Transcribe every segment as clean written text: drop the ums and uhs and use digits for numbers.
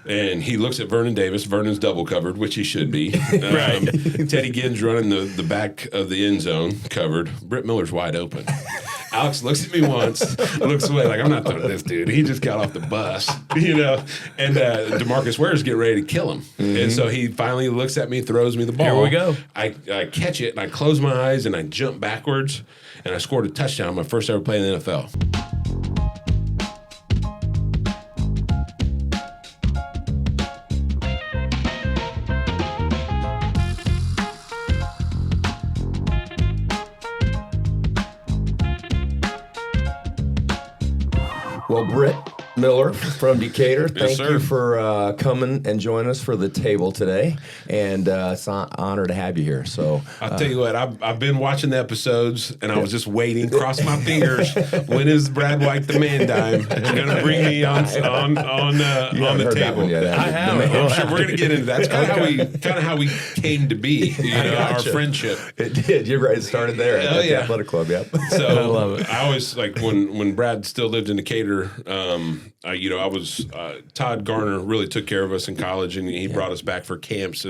And he looks at Vernon Davis. Vernon's double covered, which he should be. Right. Teddy Ginn's running the back of the end zone covered. Brit Miller's wide open. Alex looks at me once, looks away like, I'm not throwing this dude. He just got off the bus, And DeMarcus Ware's getting ready to kill him. And so he finally looks at me, throws me the ball. Here we go. I catch it, and I close my eyes, and I jump backwards, and I scored a touchdown, my first ever play in the NFL. Well, Brit Miller from Decatur, thank sir. you for coming and joining us for the table today. And it's an honor to have you here. So I'll tell you what, I've been watching the episodes, and I was just waiting, cross my fingers. When is Brad White the man dime going to bring me on the table? I have. I'm sure we're going to get into that. That's kind of how we came to be, our friendship. It did. You're right. It started there at the athletic club. Yep. So I love it. I always when Brad still lived in Decatur. I was Todd Garner really took care of us in college, and he brought us back for camps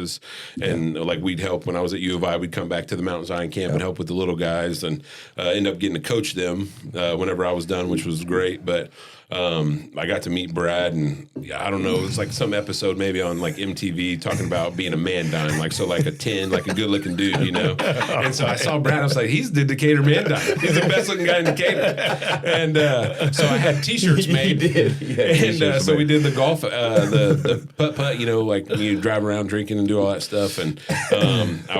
and we'd help when I was at U of I. We'd come back to the Mount Zion camp and help with the little guys, and end up getting to coach them whenever I was done, which was great. But I got to meet Brad, and I don't know, it was like some episode maybe on like MTV talking about being a man dime, like a 10, like a good looking dude, And so I saw Brad, I was like, he's the Decatur man dime. He's the best looking guy in Decatur. And so I had T-shirts made. And so we did the golf, the putt-putt, like you drive around drinking and do all that stuff. And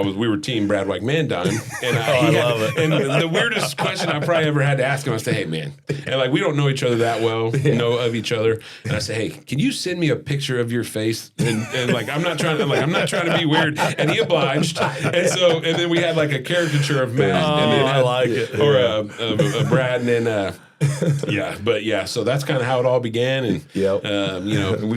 we were team Brad White man dime. And I love it. And the weirdest question I probably ever had to ask him, I said, hey man, and we don't know each other that well. Know of each other, and I say, "Hey, can you send me a picture of your face?" And I'm not trying to be weird, and he obliged. And then we had like a caricature of Matt, and then I like it, or a Brad, and then. So that's kind of how it all began, and we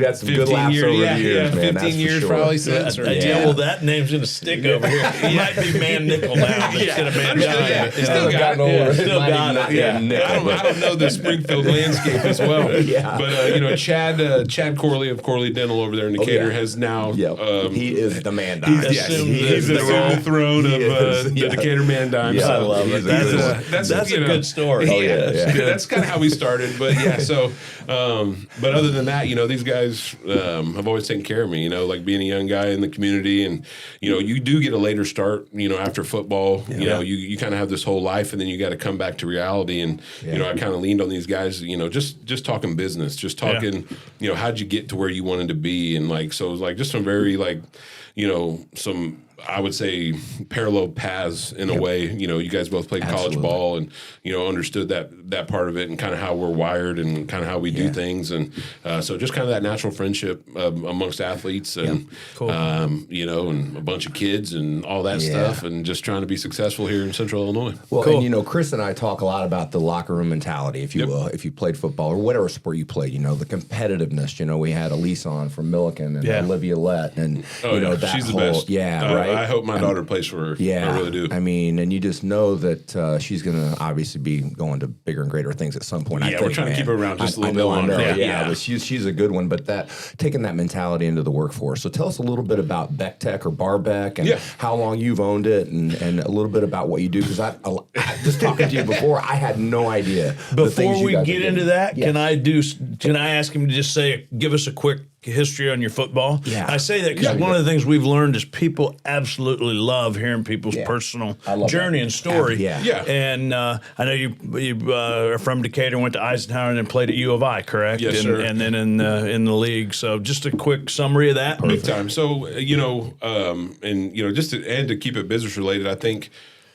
got some good laughs over the years, man. 15 years probably since. Well, that name's gonna stick over here. It might be man nickel now instead of man dime. Still got it. Still got it. I don't know the Springfield landscape as well. But Chad Corley of Corley Dental over there in Decatur has now. He is the man dime. He's assumed the throne of the Decatur man dime. I love it. That's a good story. That's kind of how we started, but but other than that, these guys have always taken care of me, like being a young guy in the community, and you do get a later start, after football, you kind of have this whole life, and then you got to come back to reality, and I kind of leaned on these guys, just talking business, just talking, how'd you get to where you wanted to be, and so it was just some very some, I would say, parallel paths in a way. You guys both played college ball, and understood that part of it, and kind of how we're wired, and kind of how we do things, and so just kind of that natural friendship amongst athletes, and and a bunch of kids and all that stuff, and just trying to be successful here in Central Illinois. Well, and Chris and I talk a lot about the locker room mentality, if you will, if you played football or whatever sport you played. The competitiveness. We had Elise on from Milliken and Olivia Lett, and that she's whole, the best. Right. I hope my daughter plays for her. Yeah, I really do. I mean, and you just know that she's going to obviously be going to bigger and greater things at some point. We're trying to keep her around just a little bit longer. But she's a good one. But taking that mentality into the workforce. So tell us a little bit about Beck Tech or Bar Beck, and how long you've owned it, and a little bit about what you do. Because I just talking to you before, I had no idea. Before we get into that, can I ask him to just give us a quick history on your football? Yeah. I say that because one of the things we've learned is people absolutely love hearing people's personal journey and story. And I know you are from Decatur, went to Eisenhower, and then played at U of I, correct? Yes, sir. And then in the league. So just a quick summary of that. Big time. So just to keep it business related, I think.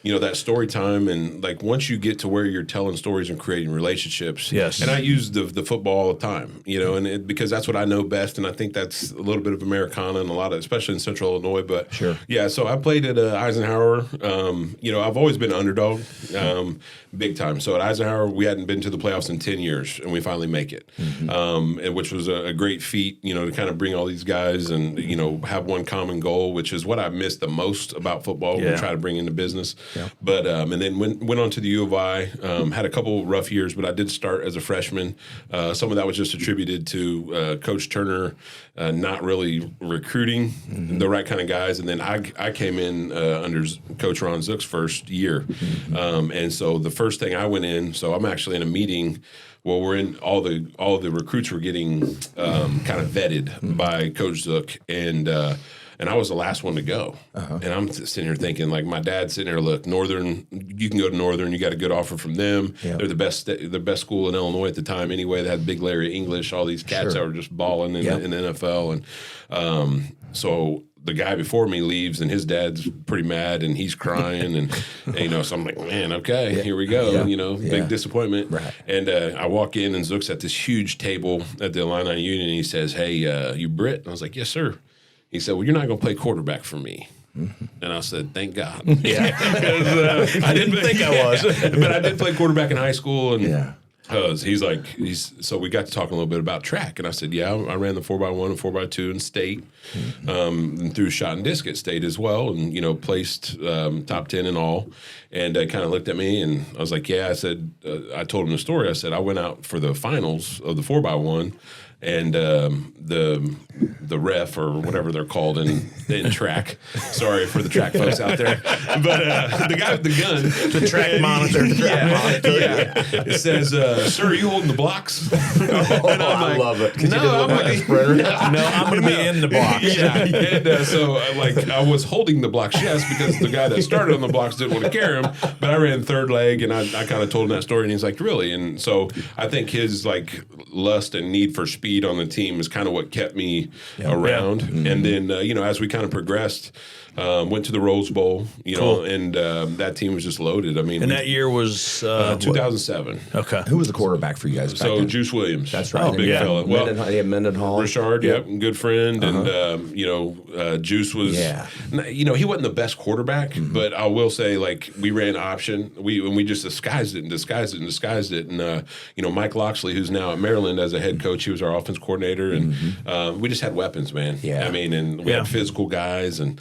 That story time, and once you get to where you're telling stories and creating relationships. Yes. And I use the football all the time, because that's what I know best, and I think that's a little bit of Americana and a lot of, especially in Central Illinois. But so I played at Eisenhower. I've always been an underdog, big time. So at Eisenhower, we hadn't been to the playoffs in 10 years, and we finally make it, and which was a great feat, to kind of bring all these guys and have one common goal, which is what I miss the most about football. We try to bring into business. Yeah. But and then went on to the U of I. Had a couple rough years, but I did start as a freshman. Some of that was just attributed to Coach Turner not really recruiting the right kind of guys. And then I came in under Coach Ron Zook's first year. And so the first thing I went in, so I'm actually in a meeting. Well, we're in all the recruits were getting kind of vetted by Coach Zook, and I was the last one to go. And I'm sitting here thinking, like, my dad's sitting there, look, Northern, you can go to Northern, you got a good offer from them. Yep. They're the best school in Illinois at the time anyway. They had Big Larry English, all these cats that were just balling in the NFL. And so the guy before me leaves, and his dad's pretty mad, and he's crying, and so I'm like, man, okay, here we go, big disappointment. Right. And I walk in, and Zook's at this huge table at the Illini Union, and he says, hey, you Brit? And I was like, yes, sir. He said, well, you're not going to play quarterback for me. And I said, thank God. Yeah. I didn't think I was. But I did play quarterback in high school. And so we got to talking a little bit about track. And I said, yeah, I ran the 4x1 and 4x2 in state. And threw shot and disc at state as well. And, placed top 10 and all. And kind of looked at me, and I was like, yeah. I said, I told him the story. I said, I went out for the finals of the 4x1. And the ref, or whatever they're called in track. Sorry for the track folks out there, but the guy with the gun, the track monitor, it says, "Sir, are you holding the blocks?" And I'm like, I love it. No, I'm going to be in the blocks. And so I was holding the blocks, yes, because the guy that started on the blocks didn't want to carry him. But I ran third leg, and I kind of told him that story, and he's like, "Really?" And so I think his lust and need for speed on the team is kind of what kept me around. And then, as we kind of progressed, went to the Rose Bowl, and that team was just loaded. I mean, and that year was 2007. Okay. Who was the quarterback for you guys back then? Juice Williams. That's right. Big fella. Well, Mendenhall. Richard, good friend. And, Juice was, he wasn't the best quarterback, but I will say, we ran option. We just disguised it. And, Mike Loxley, who's now at Maryland as a head coach, he was our offense coordinator. And we just had weapons, man. Yeah. I mean, and we had physical guys. And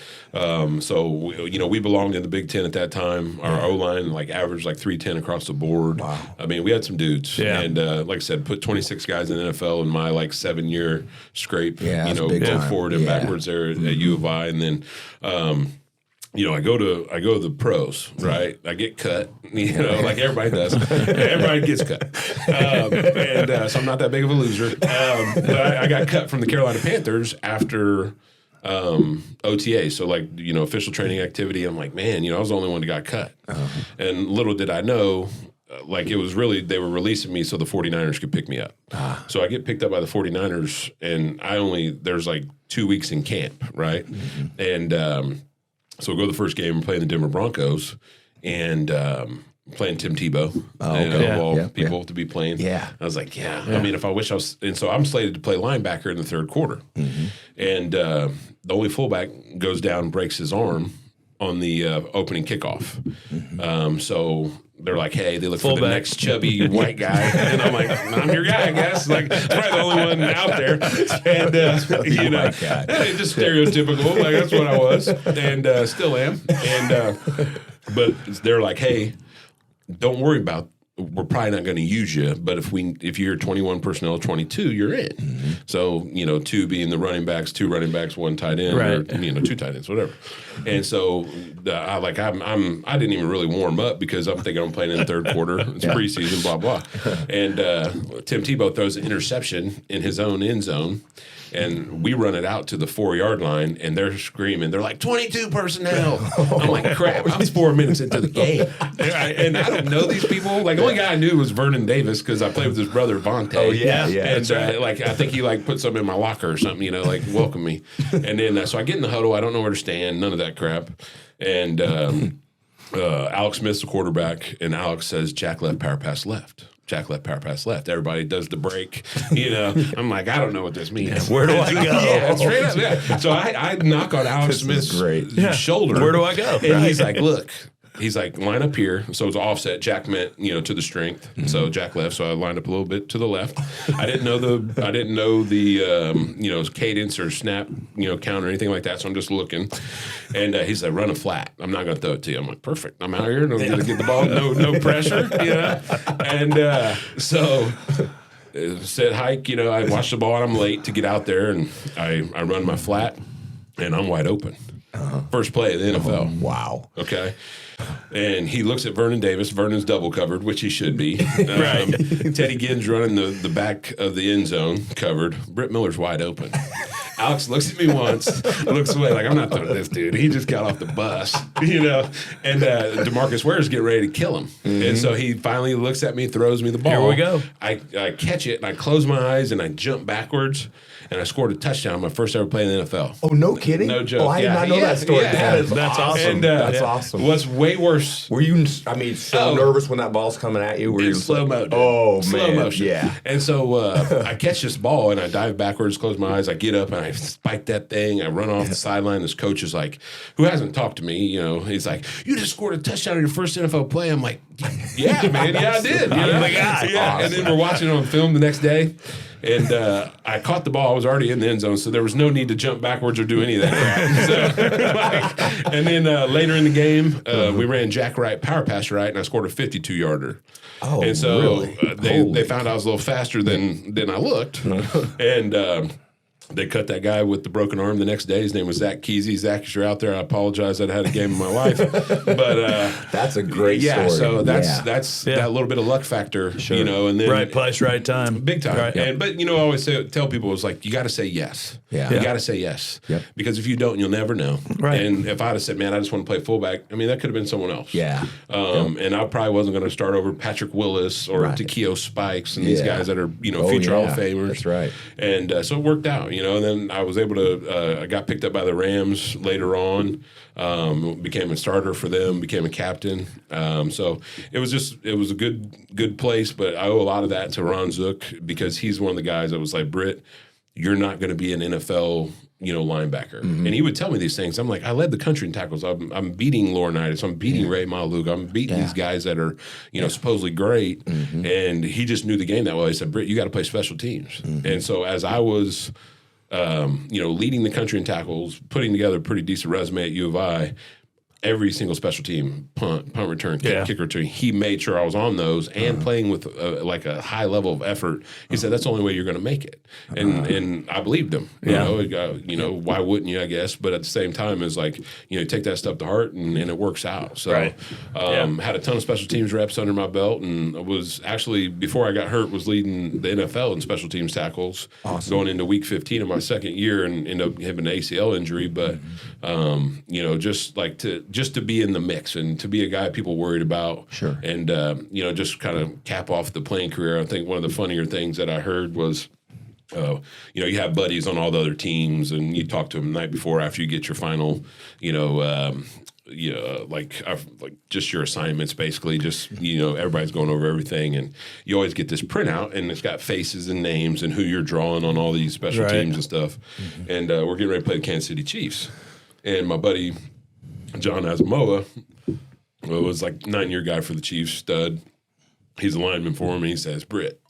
so, we belonged in the Big Ten at that time. Our O-line, averaged 310 across the board. Wow. I mean, we had some dudes. Yeah. And like I said, put 26 guys in the NFL in my 7-year scrape, go forward and backwards there at U of I. And then, I go to the pros, right? I get cut, like everybody does. Everybody gets cut. So I'm not that big of a loser. But I got cut from the Carolina Panthers after OTA, so official training activity. I'm like, man, I was the only one that got cut. And little did I know, it was really, they were releasing me so the 49ers could pick me up. So I get picked up by the 49ers, and there's 2 weeks in camp, right? And so we go to the first game, playing the Denver Broncos, and playing Tim Tebow, people to be playing. Yeah. I was like, I mean, if I wish I was, and so I'm slated to play linebacker in the third quarter. And the only fullback goes down and breaks his arm on the opening kickoff. So they're like, hey, they look for the next chubby white guy. And I'm like, I'm your guy, I guess. It's probably the only one out there. And, just stereotypical. That's what I was. And still am. And, but they're like, hey, don't worry about, we're probably not going to use you, but if you're 21 personnel, 22, you're in. So, 2 being the running backs, 2 running backs, 1 tight end, or 2 tight ends, whatever. And so I didn't even really warm up because I'm thinking I'm playing in the third quarter. It's preseason, blah, blah. And Tim Tebow throws an interception in his own end zone. And we run it out to the 4-yard line, and they're screaming. They're like, 22 personnel. I'm like, crap, I'm 4 minutes into the game. And I don't know these people. The only guy I knew was Vernon Davis because I played with his brother, Vontae. Oh, yeah. And I think he put something in my locker or something, welcome me. And then, so I get in the huddle. I don't know where to stand, none of that crap. And Alex Smith's the quarterback, and Alex says, Jack left, power pass left. Jack left, power pass left. Everybody does the break. I'm like, I don't know what this means. Where do I go? Yeah, straight up. Yeah. So I knock on Alex Smith's shoulder. Where do I go? And he's like, look, he's like, line up here. So it's offset. Jack meant, to the strength. So Jack left. So I lined up a little bit to the left. I didn't know the cadence or snap, count or anything like that. So I'm just looking. And he's like, run a flat. I'm not going to throw it to you. I'm like, perfect. I'm out here. I'm going to get the ball. No pressure, And so said hike, I watched the ball and I'm late to get out there. And I run my flat and I'm wide open. First play of the NFL. Wow. Okay. And he looks at Vernon Davis. Vernon's double covered, which he should be. Right. Teddy Ginn's running the back of the end zone covered. Brit Miller's wide open. Alex looks at me once, looks away like, I'm not throwing this dude. He just got off the bus, And DeMarcus Ware's getting ready to kill him. And so he finally looks at me, throws me the ball. Here we go. I catch it, and I close my eyes, and I jump backwards, and I scored a touchdown, my first ever play in the NFL. Oh, no kidding? No joke. Oh, I did not know that story. Yeah. That's awesome. And, that's awesome. What's way worse... Were you, so nervous when that ball's coming at you? Were you slow motion? Oh, slow man. motion. Yeah. And so I catch this ball, and I dive backwards, close my eyes, I get up, and I spike that thing. I run off the sideline. This coach is like, who hasn't talked to me, he's like, you just scored a touchdown in your first NFL play. I'm like, yeah, man. Yeah, I did. I'm the guy. Yeah. Awesome. And then we're watching it on film the next day. And I caught the ball. I was already in the end zone, so there was no need to jump backwards or do any of that crap. And then later in the game, we ran Jack right, power pass right, and I scored a 52-yarder. Oh, and so really? they found I was a little faster than I looked. And they cut that guy with the broken arm the next day. His name was Zach Kesey. Zach, if you're out there, I apologize. I'd had a game with my wife. But that's a great story. So that's that little bit of luck factor, and then right place, right time. Big time. Right. But I always tell people, it's like, you got to say yes. Yeah. You got to say yes. Yep. Because if you don't, you'll never know. Right. And if I'd have said, man, I just want to play fullback, that could have been someone else. Yeah. And I probably wasn't going to start over Patrick Willis or Takeo Spikes and these guys that are, future Hall of Famers. That's right. And so it worked out, and then I was able to, I got picked up by the Rams later on, became a starter for them, became a captain. So it was a good place, but I owe a lot of that to Ron Zook because he's one of the guys that was like, Britt, you're not going to be an NFL, linebacker. And he would tell me these things. I'm like, I led the country in tackles. I'm beating Laurinaitis. I'm beating Ray Maluk. I'm beating these guys that are, supposedly great. And he just knew the game that well. He said, Britt, you got to play special teams. And so as I was, leading the country in tackles, putting together a pretty decent resume at U of I, every single special team, punt return, kick return, he made sure I was on those and playing with a high level of effort. He said, that's the only way you're going to make it. And I believed him. Why wouldn't you, I guess? But at the same time, it's like, take that stuff to heart and it works out. So had a ton of special teams reps under my belt and was actually, before I got hurt, was leading the NFL in special teams tackles going into week 15 of my second year and ended up having an ACL injury. But, just to be in the mix and to be a guy people worried about. Sure. And, just kind of cap off the playing career. I think one of the funnier things that I heard was, you have buddies on all the other teams and you talk to them the night before after you get your final, just your assignments, basically, just, everybody's going over everything. And you always get this printout and it's got faces and names and who you're drawing on all these special teams and stuff. And we're getting ready to play the Kansas City Chiefs. And my buddy, John Asamoah, was like 9-year guy for the Chiefs, stud. He's a lineman for him, and he says, Britt,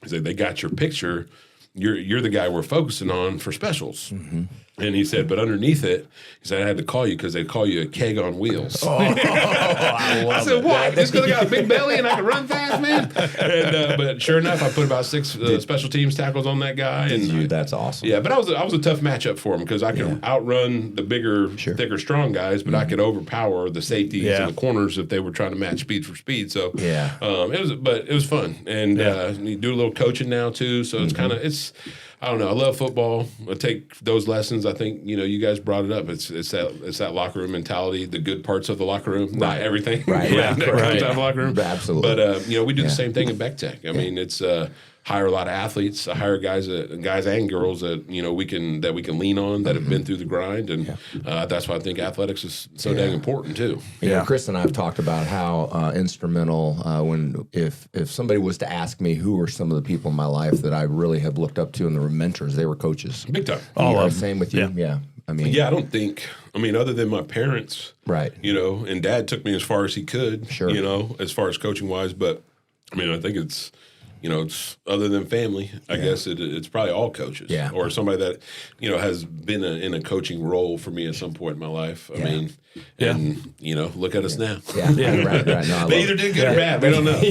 he said, they got your picture. You're the guy we're focusing on for specials. And he said, but underneath it, he said, I had to call you because they call you a keg on wheels. I said, what? Just because I got a big belly and I can run fast, man? And, but sure enough, I put about 6 special teams tackles on that guy. And that's awesome. Yeah, but I was a tough matchup for him because I could outrun the bigger, thicker, strong guys, but I could overpower the safeties and the corners if they were trying to match speed for speed. So it was fun. And you do a little coaching now too. So it's kind of, I don't know. I love football. I take those lessons. I think you guys brought it up. It's that locker room mentality, the good parts of the locker room, not everything. Right. That comes out of the locker room. Absolutely. But we do the same thing in Beck Tech. I mean, it's hire a lot of athletes. I hire guys and girls that we can lean on that have been through the grind, and that's why I think athletics is so dang important too. Chris and I have talked about how instrumental if somebody was to ask me who were some of the people in my life that I really have looked up to and they were mentors, they were coaches. Big time. All of them. Same with you. Yeah. I mean, yeah, I don't think. I mean, other than my parents, right? You know, and Dad took me as far as he could. Sure. You know, as far as coaching wise, but I mean, I think it's. You know, it's other than family. I guess it's probably all coaches, or somebody that has been in a coaching role for me at some point in my life. I mean, and look at us now. Yeah, right. No, they either did good or bad. We don't know.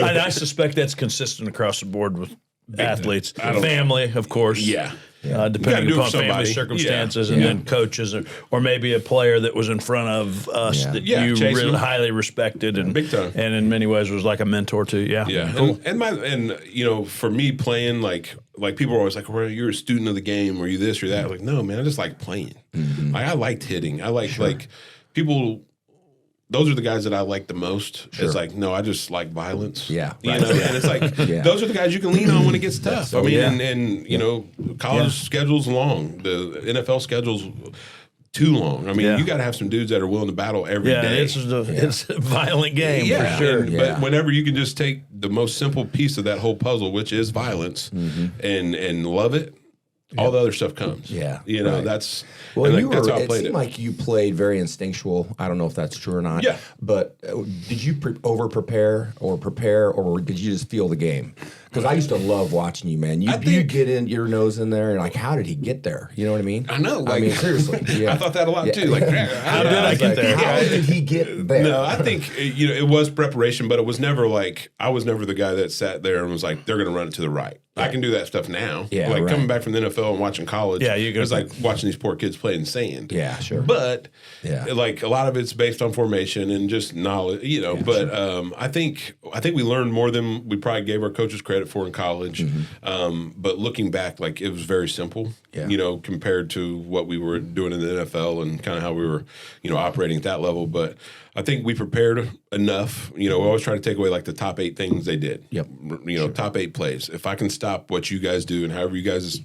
I suspect that's consistent across the board with athletes, family, of course. Yeah. Depending upon family circumstances, and then coaches, or maybe a player that was in front of us that you really highly respected, and big time, and in many ways was like a mentor too. Yeah. Cool. And for me playing, like people are always like, well, you're a student of the game, or you this or that. Like, no, man, I just like playing. Mm-hmm. Like, I liked hitting. I like people. Those are the guys that I like the most. Sure. It's like, no, I just like violence. Yeah. You know, and it's like, those are the guys you can lean on when it gets tough. So, I mean, and college schedule's long. The NFL schedule's too long. I mean, you got to have some dudes that are willing to battle every day. It's a violent game for sure. But whenever you can just take the most simple piece of that whole puzzle, which is violence, and love it, all the other stuff comes. Yeah. That's well, that's how I played seemed like you played very instinctual. I don't know if that's true or not. Yeah. But did you over prepare, or did you just feel the game? Because I used to love watching you, man. You get in your nose in there, and like, how did he get there? You know what I mean? I know. I mean, seriously. I thought that a lot too. Like, how did I get there? How did he get there? No, I think it was preparation, but it was never like I was never the guy that sat there and was like, they're going to run it to the right. I can do that stuff now. Yeah, like coming back from the NFL and watching college. Yeah, it was like watching these poor kids play in sand. Yeah, sure. But like a lot of it's based on formation and just knowledge, But I think we learned more than we probably gave our coaches credit for in college. But looking back, like it was very simple, compared to what we were doing in the NFL and kind of how we were, operating at that level. But I think we prepared enough. We always try to take away like the top 8 things they did. Yep. Top 8 plays. If I can stop what you guys do and however you guys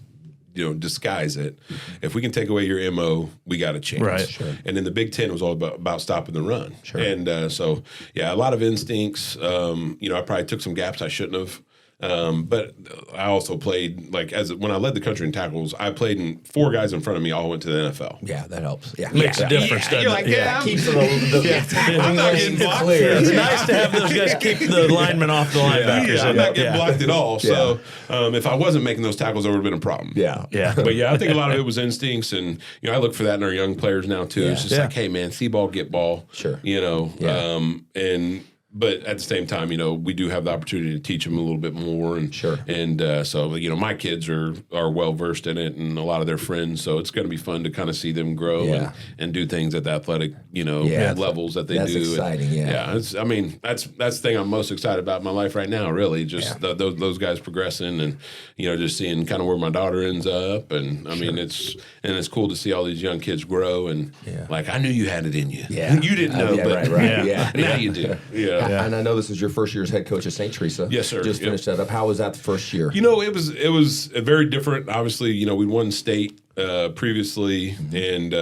disguise it. If we can take away your MO, we got a chance. Right. Sure. And then the Big Ten was all about stopping the run. Sure. And a lot of instincts. I probably took some gaps I shouldn't have. But I also played when I led the country in tackles, I played in 4 guys in front of me all went to the NFL. Yeah, that helps. Yeah, makes a difference. Yeah, you're like, keeps I'm not getting blocked. Clear. It's nice to have those guys keep the linemen off the linebackers. I'm not getting blocked at all. So if I wasn't making those tackles, there would have been a problem. Yeah. But I think a lot of it was instincts, and I look for that in our young players now too. It's just like, hey man, see ball, get ball. Sure. But at the same time, we do have the opportunity to teach them a little bit more, and so my kids are well versed in it, and a lot of their friends. So it's going to be fun to kind of see them grow and do things at the athletic levels that they do. That's exciting. That's the thing I'm most excited about in my life right now. Really, just those guys progressing, and just seeing kind of where my daughter ends up, and I mean it's cool to see all these young kids grow, and like I knew you had it in you. Yeah. You didn't know, but now you do. Yeah. And I know this is your first year as head coach at St. Teresa. Yes, sir. Just finished that up. How was that the first year? It was very different. Obviously, we won state previously, and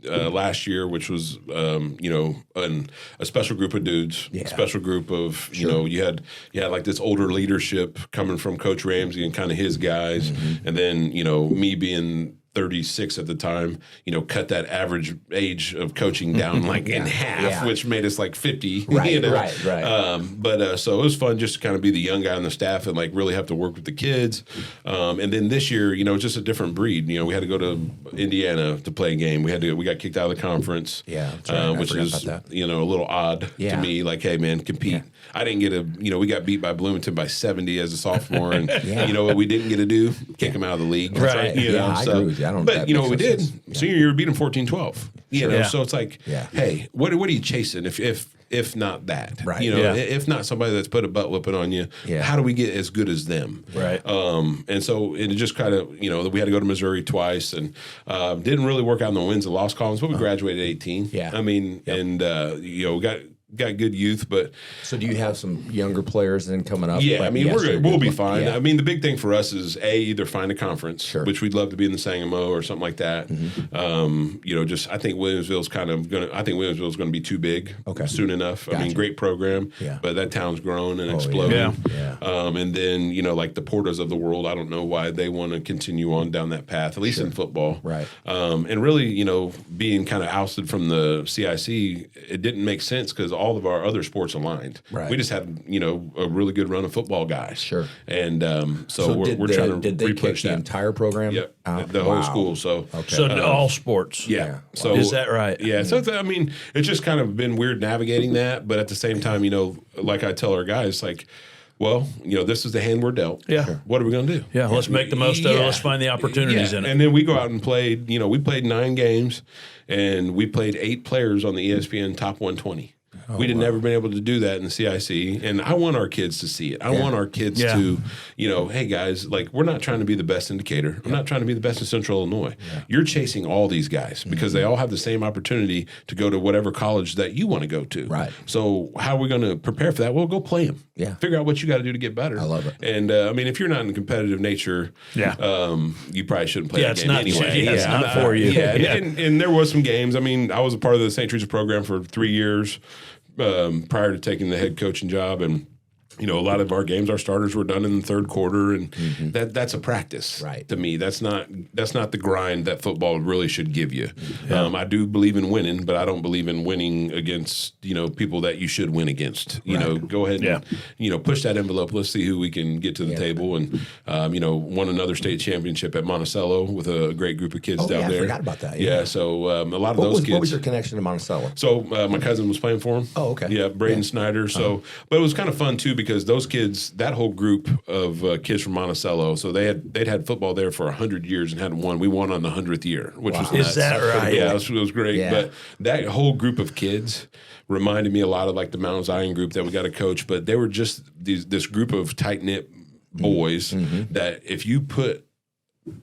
last year, which was a special group of dudes, a special group of you had like this older leadership coming from Coach Ramsey and kind of his guys, and then me being 36 at the time, cut that average age of coaching down like in half, which made us like 50. Right. But so it was fun just to kind of be the young guy on the staff and like really have to work with the kids. And then this year, it's just a different breed. We had to go to Indiana to play a game. We got kicked out of the conference. Yeah, that's right. Which is a little odd to me. Like, hey man, compete. Yeah. I didn't get we got beat by Bloomington by 70 as a sophomore, and you know what we didn't get to do? Kick them out of the league. Right. I agree with you. But what we did? Senior year, we beat them 14-12. You know, so it's like, hey, what are you chasing? If not that, right? If not somebody that's put a butt whipping on you, how do we get as good as them? Right. And so it just kind of, we had to go to Missouri twice, and didn't really work out in the wins and loss columns, but we graduated at 18. Yeah. I mean, and we got got good youth, but so do you have some younger players then coming up? Yeah, I mean we'll be fine. Yeah. I mean the big thing for us is either find a conference, sure. which we'd love to be in the Sangamo or something like that. Just I think Williamsville's going to be too big soon enough. Gotcha. I mean, great program, but that town's grown and exploding. And then like the Portas of the world, I don't know why they want to continue on down that path, at least in football. Right. And really, being kind of ousted from the CIC, it didn't make sense because all of our other sports aligned. Right. We just had a really good run of football guys. Sure. And so we're trying to replenish the entire program? Yep. The whole school. So all sports. Yeah. So is that right? Yeah. So it's just kind of been weird navigating that, but at the same time, like I tell our guys, like, well, this is the hand we're dealt. Yeah. Sure. What are we going to do? Yeah. Let's make the most of it. Let's find the opportunities in it. And then we go out and played. We played 9 games, and we played 8 players on the ESPN Top 120. We'd have never been able to do that in the CIC, and I want our kids to see it. I want our kids to, hey guys, like we're not trying to be the best in Decatur. I'm not trying to be the best in Central Illinois. You're chasing all these guys because they all have the same opportunity to go to whatever college that you want to go to. Right. So how are we going to prepare for that? Well, go play them. Yeah. Figure out what you got to do to get better. I love it. And if you're not in competitive nature, you probably shouldn't play that game anyway. It's not for you. And there was some games. I mean, I was a part of the St. Teresa program for 3 years. Prior to taking the head coaching job, and a lot of our games, our starters were done in the third quarter, and that's a practice. Right. To me, that's not the grind that football really should give you. I do believe in winning, but I don't believe in winning against people that you should win against. Go ahead and push that envelope. Let's see who we can get to the table, and won another state championship at Monticello with a great group of kids down there. I forgot about that. Yeah. So a lot of those kids. What was your connection to Monticello? So my cousin was playing for him. Oh, okay. Yeah, Braden Snyder. So, but it was kind of fun too because those kids, that whole group of kids from Monticello, so they'd had football there for 100 years and hadn't won. We won on the 100th year, which was nuts. Is that right? Yeah, it was great. Yeah. But that whole group of kids reminded me a lot of like the Mount Zion group that we got to coach. But they were just this group of tight knit boys that if you put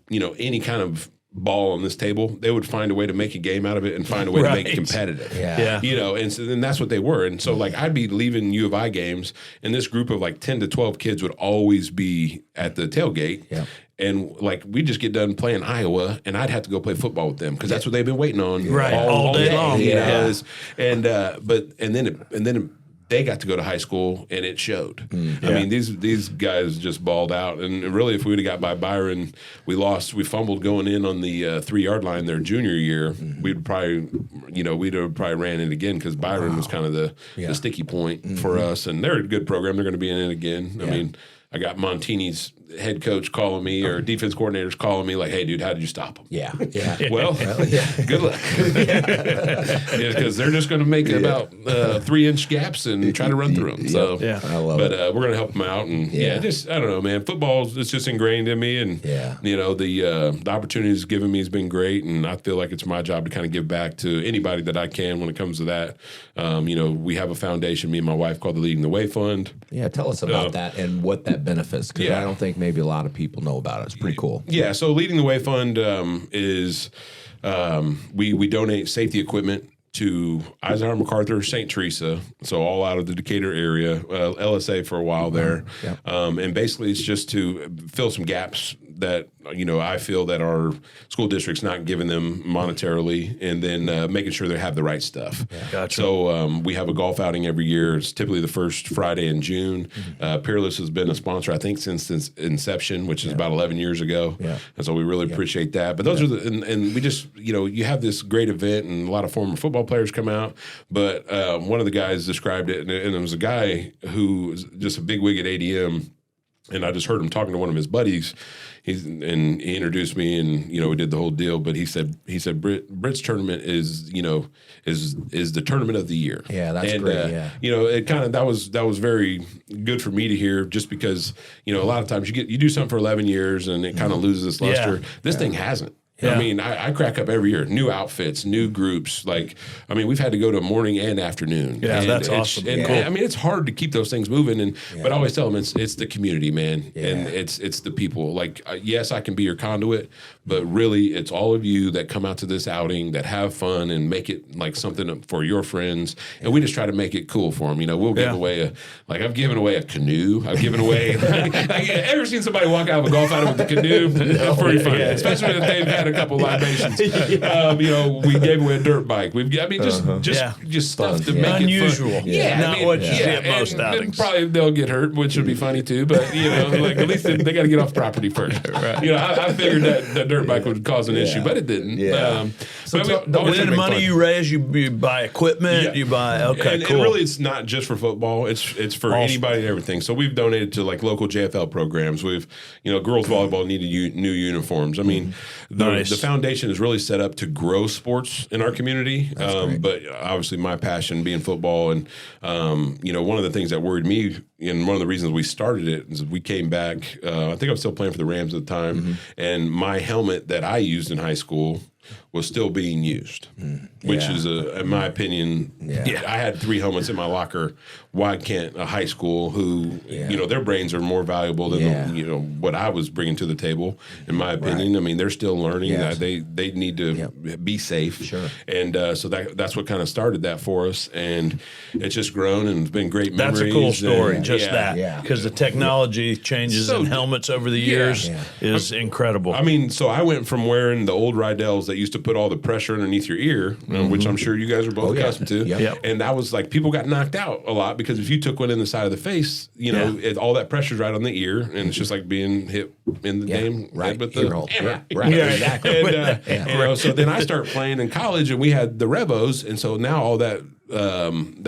any kind of ball on this table, they would find a way to make a game out of it and find a way to make it competitive. And so then that's what they were. And so like I'd be leaving U of I games, and this group of like 10 to 12 kids would always be at the tailgate. Yeah. And like we just get done playing Iowa, and I'd have to go play football with them because that's what they've been waiting on all day long. And then they got to go to high school, and it showed. I mean, these guys just balled out. And really, if we would have got by Byron, we fumbled going in on the 3-yard line their junior year. We'd have probably ran it again because Byron was kind of the sticky point for us. And they're a good program. They're going to be in it again. I mean, I got Montini's head coach calling me or defense coordinators calling me like, hey, dude, how did you stop them? Yeah. Well, good luck. Because they're just going to make about 3-inch gaps and try to run through them. So, I love it. But we're going to help them out. And just, I don't know, man, football, it's just ingrained in me. And, the opportunity it's given me has been great. And I feel like it's my job to kind of give back to anybody that I can when it comes to that. We have a foundation, me and my wife, called the Leading the Way Fund. Yeah, tell us about that and what that benefits, because I don't think maybe a lot of people know about it. It's pretty cool. Yeah, so Leading the Way Fund is we donate safety equipment to Eisenhower, MacArthur, St. Teresa, so all out of the Decatur area, LSA for a while there. And basically it's just to fill some gaps that I feel that our school district's not giving them monetarily, and then making sure they have the right stuff. Gotcha. So we have a golf outing every year. It's typically the first Friday in June. Peerless has been a sponsor, I think, since inception, which is about 11 years ago. And so we really appreciate that. But those are and we just, you have this great event, and a lot of former football players come out. But one of the guys described it, and it was a guy who was just a bigwig at ADM. And I just heard him talking to one of his buddies. He introduced me, and we did the whole deal. But he said Brit's tournament is the tournament of the year. Yeah, that's great. It kind of that was very good for me to hear, just because a lot of times you do something for 11 years and it kind of loses its luster. This thing hasn't. I mean, I crack up every year. New outfits, new groups. Like, I mean, we've had to go to morning and afternoon. Yeah, and that's awesome. And, Cool. I mean, it's hard to keep those things moving. But I always tell them it's the community, man, and it's the people. Like, yes, I can be your conduit, but really, it's all of you that come out to this outing that have fun and make it like something for your friends. And we just try to make it cool for them. You know, we'll give away I've given away a canoe. I've given away. Ever seen somebody walk out of a golf outing with a canoe? That's pretty funny, especially if they've had a couple libations. You know, we gave away a dirt bike. Just stuff to make unusual. It fun. Not what you see at most outings. Probably they'll get hurt, which would be funny too. But you know, like at least they got to get off property first. Right. You know, I figured that the dirt bike would cause an issue, but it didn't. So the money you raise, you buy equipment. You buy cool. And really, it's not just for football. It's for anybody and everything. So we've donated to like local JFL programs. We've girls volleyball needed new uniforms. I mean, the foundation is really set up to grow sports in our community. But obviously, my passion being football, and one of the things that worried me, and one of the reasons we started it, is we came back. I think I was still playing for the Rams at the time, and my helmet that I used in high school was still being used, which is, in my opinion, I had 3 helmets in my locker. Why can't a high school who, their brains are more valuable than, what I was bringing to the table, in my opinion. Right. I mean, they're still learning that they need to be safe. Sure. And so that's what kind of started that for us. And it's just grown and it's been great memories. That's a cool story, because the technology changes in helmets over the years is incredible. I mean, so I went from wearing the old Rydell's that used to put all the pressure underneath your ear, which I'm sure you guys are both accustomed to. Yep. And that was like, people got knocked out a lot because if you took one in the side of the face, all that pressure's right on the ear, and it's just like being hit in the damn head with the hammer. Right, exactly. And, so then I started playing in college, and we had the Revos, and so now all that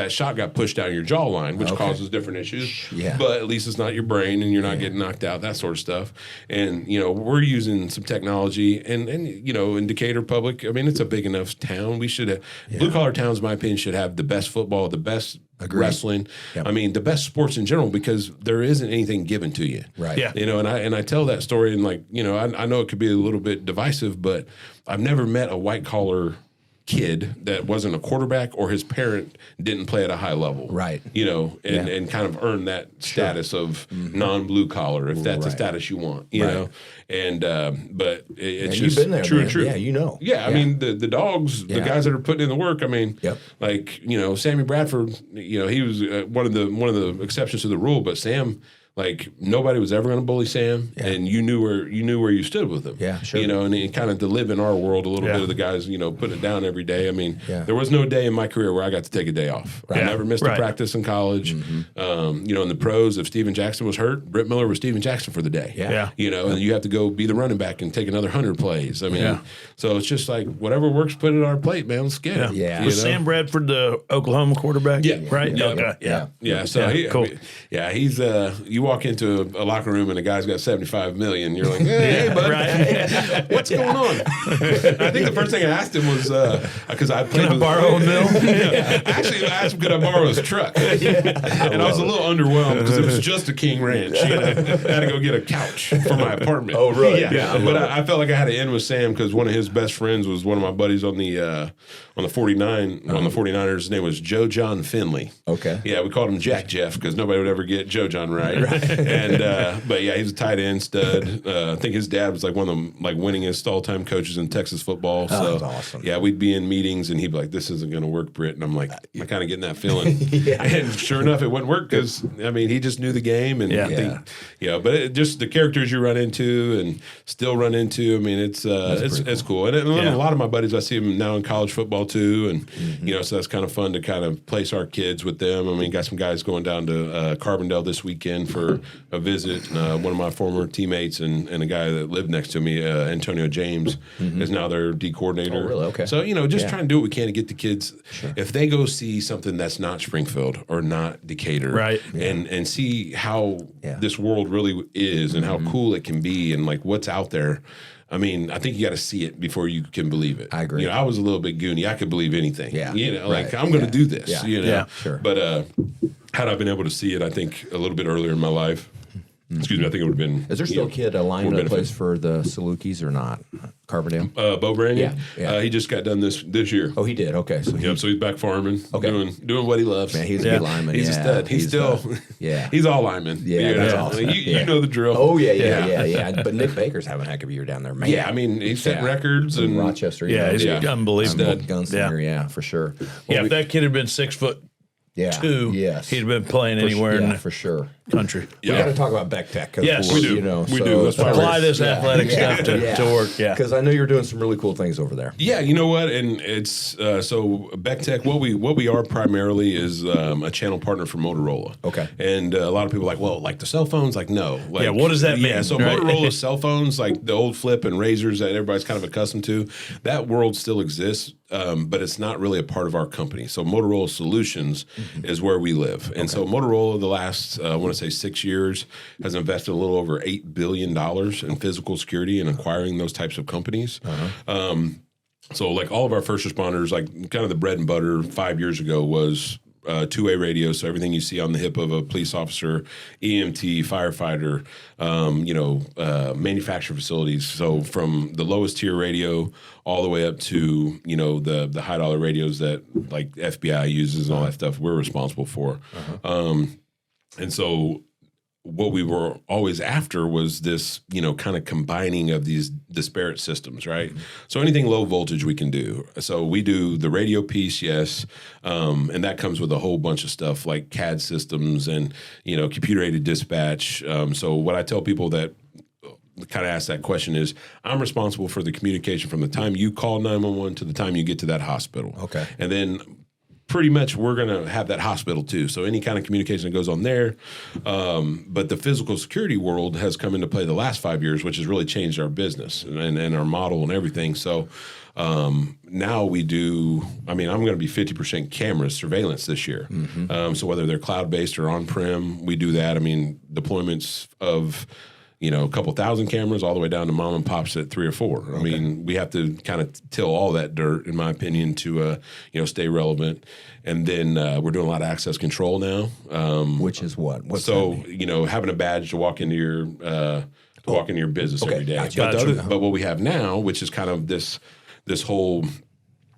shot got pushed down your jawline, which causes different issues. Yeah. But at least it's not your brain, and you're not getting knocked out, that sort of stuff. And we're using some technology, and in Decatur Public, I mean, it's a big enough town. We should have blue collar towns, in my opinion, should have the best football, the best wrestling. Yep. I mean, the best sports in general, because there isn't anything given to you. Right. Yeah. And I tell that story, and I know it could be a little bit divisive, but I've never met a white collar kid that wasn't a quarterback or his parent didn't play at a high level. Right. And kind of earn that status of non-blue collar, if that's the status you want, you know. And but it's just you've been there, true. Yeah, Yeah, I mean the dogs, the guys that are putting in the work. I mean, like Sammy Bradford. He was one of the exceptions to the rule, but Sam. Like nobody was ever going to bully Sam, and you knew where you stood with him. Yeah, sure. And kind of to live in our world a little bit of the guys, putting it down every day. I mean, there was no day in my career where I got to take a day off. Right. I never missed a practice in college. Mm-hmm. In the pros, if Steven Jackson was hurt, Brit Miller was Steven Jackson for the day. Yeah. And you have to go be the running back and take another 100 plays. I mean, so it's just like whatever works, put it on our plate, man. Let's get it. Yeah. Was Sam Bradford the Oklahoma quarterback? Yeah. Right. Yeah. So cool. He's you walk into a locker room and a guy's got $75 million. You're like, hey, bud, what's going on? I think the first thing I asked him was because I played. Can I borrow a mill? Actually, I asked him could I borrow his truck, and I was a little underwhelmed because it was just a King Ranch. I had to go get a couch for my apartment. Oh, really? Yeah. But I felt like I had to end with Sam because one of his best friends was one of my buddies on the 49 on the 49ers. His name was Joe John Finley. Okay. Yeah, we called him Jack Jeff because nobody would ever get Joe John right. And but yeah, he's a tight end stud. I think his dad was like one of the winningest all-time coaches in Texas football. So that's awesome. Yeah, we'd be in meetings and he'd be like, "This isn't going to work, Britt." And I'm like, "I'm kind of getting that feeling." And sure enough, it wouldn't work because I mean, he just knew the game, and I think, but just the characters you run into and still run into. I mean, it's cool. And a lot of my buddies, I see them now in college football too, and so that's kind of fun to kind of place our kids with them. I mean, got some guys going down to Carbondale this weekend for a visit. One of my former teammates and a guy that lived next to me, Antonio James, is now their D coordinator. Oh, really? Okay. So, just trying to do what we can to get the kids, if they go see something that's not Springfield or not Decatur, and see how this world really is and how cool it can be and like what's out there. I mean, I think you got to see it before you can believe it. I agree. I was a little bit goony. I could believe anything. Yeah. I'm going to do this. Yeah. Sure. But had I been able to see it, I think a little bit earlier in my life. Excuse me, I think it would have been. Is there still a kid, a lineman that plays for the Salukis or not? Carbondale? Bo Branion. Yeah. He just got done this year. Oh, he did. Okay, so so he's back farming, doing what he loves. Man, he's a good lineman. He's a stud. He's still he's all lineman. Yeah, that's awesome. You know the drill. Oh yeah. But Nick Baker's having a heck of a year down there, man. Yeah, I mean he's setting records and Rochester. He's unbelievable. Gunslinger, for sure. Well, if that kid had been 6'2", he'd have been playing anywhere in the for sure. country. We got to talk about Beck Tech. Yes, we do. We do. Let's apply this athletic stuff to work. Yeah, because I know you're doing some really cool things over there. Yeah, you know what? And it's so Beck Tech. What we are primarily is a channel partner for Motorola. Okay. And a lot of people are like, well, like the cell phones, like no. Like, what does that mean? Yeah, so Motorola cell phones, like the old flip and razors that everybody's kind of accustomed to, that world still exists. But it's not really a part of our company. So Motorola Solutions is where we live. And so Motorola, the last, I want to say 6 years, has invested a little over $8 billion in physical security and acquiring those types of companies. So like all of our first responders, like kind of the bread and butter 5 years ago was two-way radio, so everything you see on the hip of a police officer, EMT, firefighter, manufacturer facilities. So from the lowest tier radio all the way up to the high dollar radios that like FBI uses and all that stuff, we're responsible for. And so what we were always after was this, kind of combining of these disparate systems, right? So anything low voltage we can do. So we do the radio piece, yes, and that comes with a whole bunch of stuff like CAD systems and, computer-aided dispatch. So what I tell people that kind of ask that question is, I'm responsible for the communication from the time you call 911 to the time you get to that hospital. Okay. And then pretty much we're going to have that hospital too. So any kind of communication that goes on there. But the physical security world has come into play the last 5 years, which has really changed our business and our model and everything. So now we do, I'm going to be 50% cameras surveillance this year. So whether they're cloud-based or on-prem, we do that. Deployments of a couple thousand cameras all the way down to mom and pops at 3 or 4. Okay. We have to kind of till all that dirt, in my opinion, to stay relevant. And then we're doing a lot of access control now. Which is what? What's having a badge to walk into your business every day. Gotcha. But what we have now, which is kind of this whole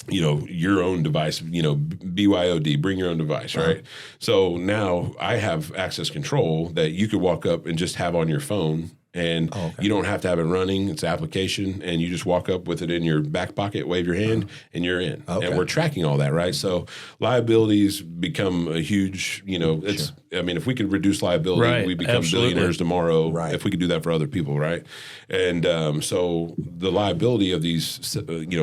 your own device, BYOD, bring your own device, right? So now I have access control that you could walk up and just have on your phone, and you don't have to have it running. It's an application, and you just walk up with it in your back pocket, wave your hand, and you're in. And we're tracking all that, right? So liabilities become a huge, it's, if we could reduce liability, we become billionaires tomorrow if we could do that for other people, right? And so the liability of these,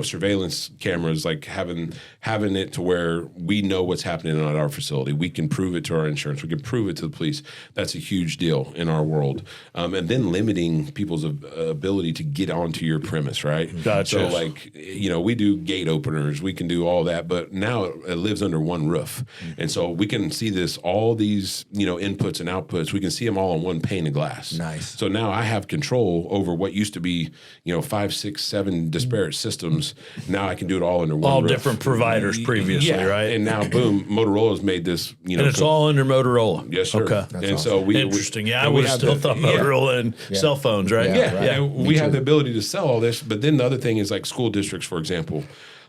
surveillance cameras, like having it to where we know what's happening at our facility. We can prove it to our insurance. We can prove it to the police. That's a huge deal in our world. And then limiting people's ability to get onto your premise, right? Gotcha. So we do gate openers. We can do all that, but now it lives under one roof. And so we can see all these, inputs and outputs. We can see them all on one pane of glass. Nice. So now I have control over what used to be, 5, 6, 7 disparate systems. Now I can do it all under one roof. All different providers previously, right? And now, boom, Motorola's made this, and it's all under Motorola. Yes, sir. Okay. That's awesome. So Interesting. I would have still thought Motorola and cell phones, right? Yeah. We have the ability to sell all this, but then the other thing is like school districts, for example,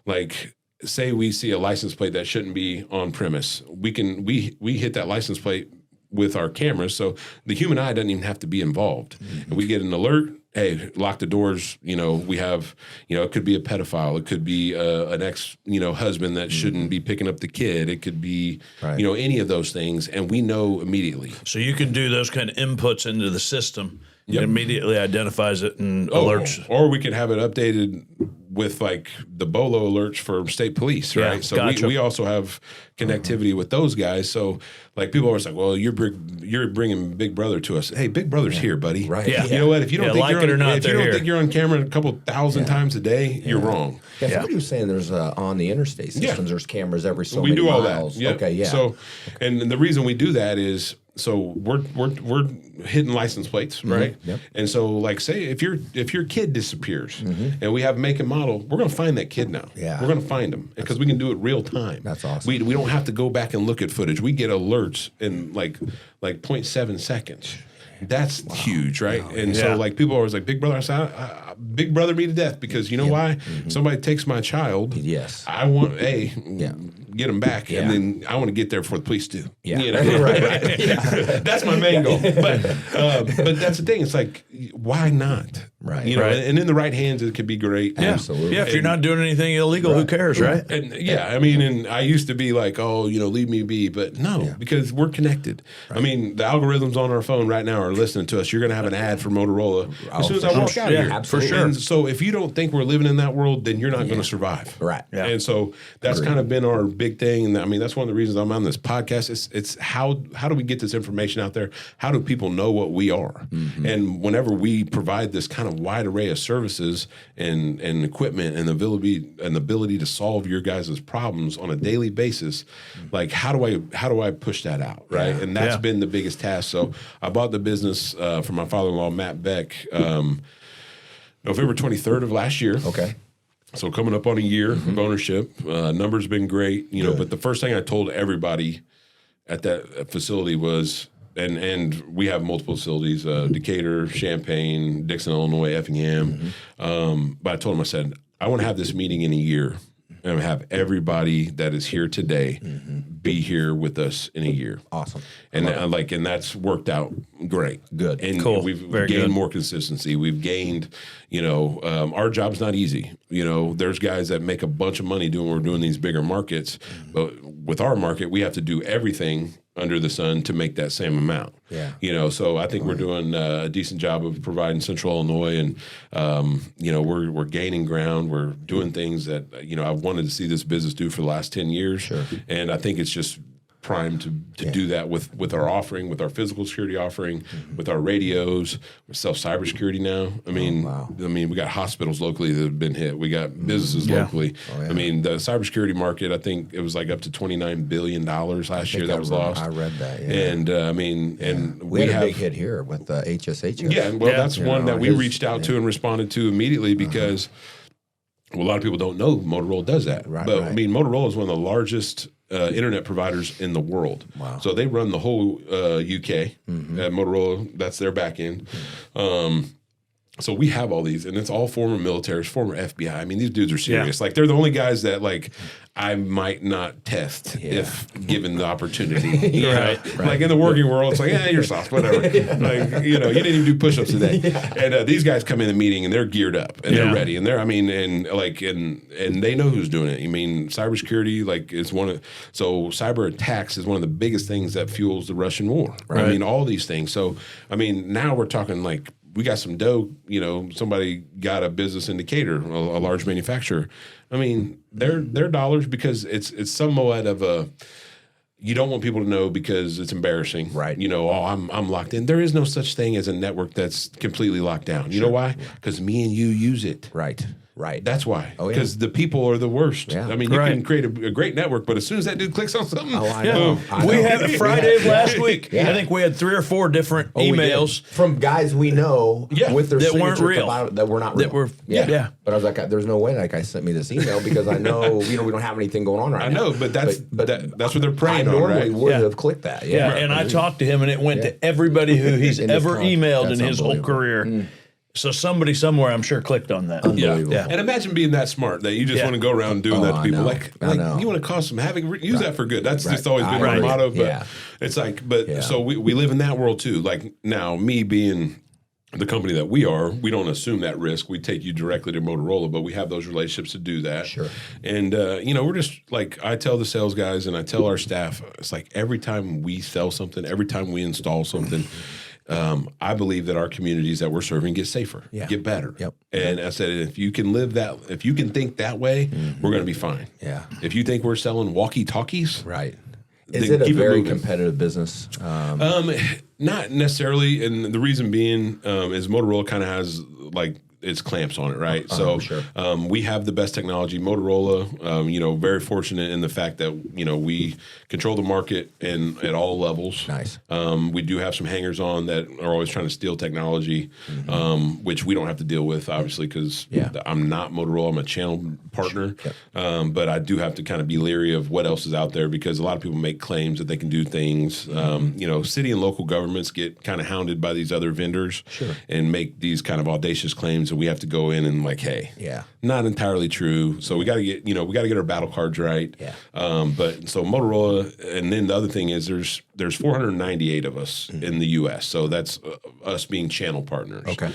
like say we see a license plate that shouldn't be on premise. We hit that license plate with our cameras, so the human eye doesn't even have to be involved. And we get an alert, hey, lock the doors. We have, it could be a pedophile. It could be an ex, husband that shouldn't be picking up the kid. It could be, any of those things. And we know immediately. So you can do those kind of inputs into the system. It immediately identifies it and alerts. Or we could have it updated with like the BOLO alerts for state police, right? Yeah, so gotcha. we also have connectivity with those guys. So like people are always like, well, you're bringing Big Brother to us. Hey, Big Brother's here, buddy. Right. Yeah. You know what? If you don't think like you're it or not, if you don't think you're on camera a couple thousand times a day, you're wrong. Yeah, somebody was saying there's on the interstate systems, there's cameras every so many do all miles. that. Yep. Okay, yeah. So, and the reason we do that is so we're hitting license plates, right? Yep. And so, like, say if your kid disappears and we have make and model, we're going to find that kid now. Yeah. We're going to find him because we can do it real time. That's awesome. We don't have to go back and look at footage. We get alerts in like 0.7 seconds. That's huge, right? And so like people are always like, Big Brother, I said, Big Brother me to death, because you know why? Somebody takes my child. Yes. I want get them back, and then I want to get there before the police do. Yeah. You know? Right. That's my main goal. But that's the thing. It's like, why not? Right. You know, and in the right hands, it could be great. Yeah. Absolutely. Yeah, if you're not doing anything illegal, who cares, right? And I mean, and I used to be like, oh, you know, leave me be, but no, because we're connected. Right. I mean, the algorithms on our phone right now are listening to us. You're going to have an ad for Motorola as soon as I walk out of here. Absolutely. For sure. And so if you don't think we're living in that world, then you're not going to survive. Right. Yeah. And so that's kind of been our big thing. And I mean, that's one of the reasons I'm on this podcast. It's how do we get this information out there? How do people know what we are? And whenever we provide this kind of wide array of services and equipment and the ability to solve your guys' problems on a daily basis, like how do I push that out, right? And that's been the biggest task. So I bought the business from my father-in-law, Matt Beck, November 23rd of last year. Okay. So coming up on a year of ownership. Numbers been great, you know, but the first thing I told everybody at that facility was, and we have multiple facilities, Decatur, Champaign, Dixon, Illinois, Effingham. But I told them, I said, I want to have this meeting in a year and have everybody that is here today be here with us in a year. Awesome. And and that's worked out great. Good. And cool. we've gained more consistency. We've gained, you know, our job's not easy. You know, there's guys that make a bunch of money doing what we're doing these bigger markets. But with our market, we have to do everything under the sun to make that same amount. Yeah. You know, so I think we're doing a decent job of providing Central Illinois, and you know, we're gaining ground. We're doing things that, you know, I've wanted to see this business do for the last 10 years. Sure. And I think it's just primed to do that with our offering, with our physical security offering, with our radios, with cybersecurity now. I mean, we got hospitals locally that have been hit. We got businesses locally. I mean, the cybersecurity market, I think it was like up to $29 billion last year that was lost. I read that. Yeah. And I mean, and we had a big hit here with the HSH. Yeah, well, that's one that we reached out to and responded to immediately because a lot of people don't know Motorola does that. But I mean, Motorola is one of the largest internet providers in the world. Wow. So they run the whole UK. Motorola, that's their back end. So we have all these, and it's all former militaries, former FBI. I mean, these dudes are serious. Like, they're the only guys that, like, I might not test if given the opportunity. Right. Like, in the working world, it's like, you're soft, whatever. Like, you know, you didn't even do push-ups today. And these guys come in the meeting, and they're geared up, and they're ready. And they're, I mean, and they know who's doing it. I mean, cybersecurity, like, is so cyber attacks is one of the biggest things that fuels the Russian war. Right. I mean, all these things. So, I mean, now we're talking, like, we got some dough, you know, somebody got a business in Decatur, a large manufacturer. I mean, they're dollars because it's somewhat of a, you don't want people to know because it's embarrassing. Right. You know, I'm locked in. There is no such thing as a network that's completely locked down. You know why? Because me and you use it. Right. Right. That's why. Because the people are the worst. Yeah. I mean, you can create a great network, but as soon as that dude clicks on something, I know. We had a Friday of last week. I think we had 3 or 4 different emails from guys we know with their that weren't real, that were not real. That were, But I was like, there's no way that guy sent me this email because I know, you know, we don't have anything going on right now. I know, but that's what they're praying on, right? I normally would have clicked that. And I talked to him, and it went to everybody who he's ever emailed in his whole career. So somebody somewhere, I'm sure, clicked on that. Yeah. And imagine being that smart that you just want to go around doing that to people. Like you want to cause some havoc, use that for good. That's just always been my motto. But it's like, so we live in that world too. Like, now, me being the company that we are, we don't assume that risk. We take you directly to Motorola, but we have those relationships to do that. Sure. And, you know, we're just like, I tell the sales guys and I tell our staff, it's like every time we sell something, every time we install something, I believe that our communities that we're serving get safer, get better. Yep. And I said, if you can if you can think that way, we're going to be fine. Yeah. If you think we're selling walkie-talkies, right. Is it a very competitive business? Not necessarily, and the reason being is Motorola kind of has like it's clamps on it, right? So we have the best technology. Motorola, very fortunate in the fact that, we control the market at all levels. Nice. We do have some hangers on that are always trying to steal technology, which we don't have to deal with, obviously, because I'm not Motorola. I'm a channel partner. But I do have to kind of be leery of what else is out there, because a lot of people make claims that they can do things. City and local governments get kind of hounded by these other vendors and make these kind of audacious claims, and we have to go in and not entirely true. So we got to get our battle cards right. But so Motorola, and then the other thing is there's 498 of us in the U.S. So that's us being channel partners. Okay.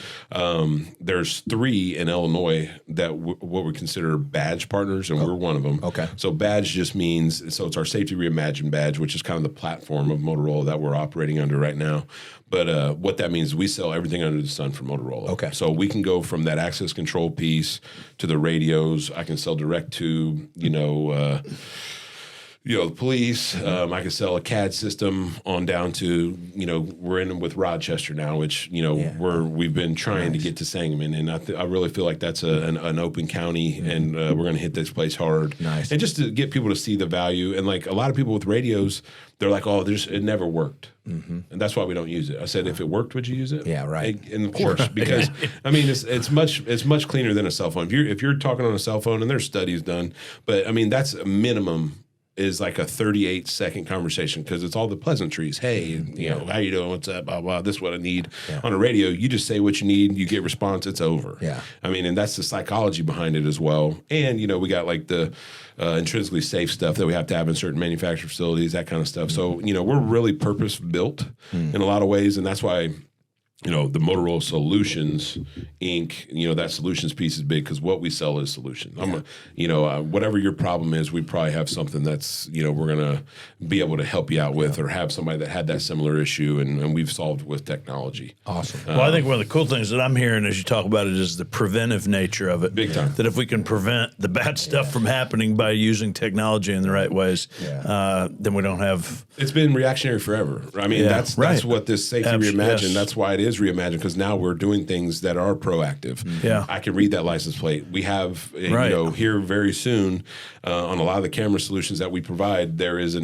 There's 3 in Illinois that what we consider badge partners, and we're one of them. Okay. So badge just means, it's our Safety Reimagined badge, which is kind of the platform of Motorola that we're operating under right now. But what that means is we sell everything under the sun from Motorola. Okay. So we can go from that access control piece to the radios. I can sell direct to, the police. I can sell a CAD system on down to, we're in with Rochester now, which, we've been trying to get to Sangamon. And I really feel like that's an open county, and we're going to hit this place hard. Nice. And just to get people to see the value. And like a lot of people with radios, they're like, oh, it never worked. And that's why we don't use it. I said, if it worked, would you use it? Yeah, right. And of course, because it's much cleaner than a cell phone. If you're talking on a cell phone, and there's studies done, but that's a minimum is like a 38-second conversation, because it's all the pleasantries. Hey, how you doing? What's up? Blah, blah. This is what I need. Yeah. On a radio, you just say what you need. You get response. It's over. Yeah. And that's the psychology behind it as well. And, we got like the intrinsically safe stuff that we have to have in certain manufacturing facilities, that kind of stuff. So, we're really purpose-built in a lot of ways, and that's why the Motorola Solutions Inc., that solutions piece is big, because what we sell is solutions. Whatever your problem is, we probably have something that's, we're going to be able to help you out with, or have somebody that had that similar issue, and we've solved with technology. Awesome. Well, I think one of the cool things that I'm hearing as you talk about it is the preventive nature of it. Big time. That if we can prevent the bad stuff from happening by using technology in the right ways, then we don't have... It's been reactionary forever. That's what this Safety Reimagined, that's why it is reimagined, because now we're doing things that are proactive. Yeah. I can read that license plate. We have, here very soon, on a lot of the camera solutions that we provide, there is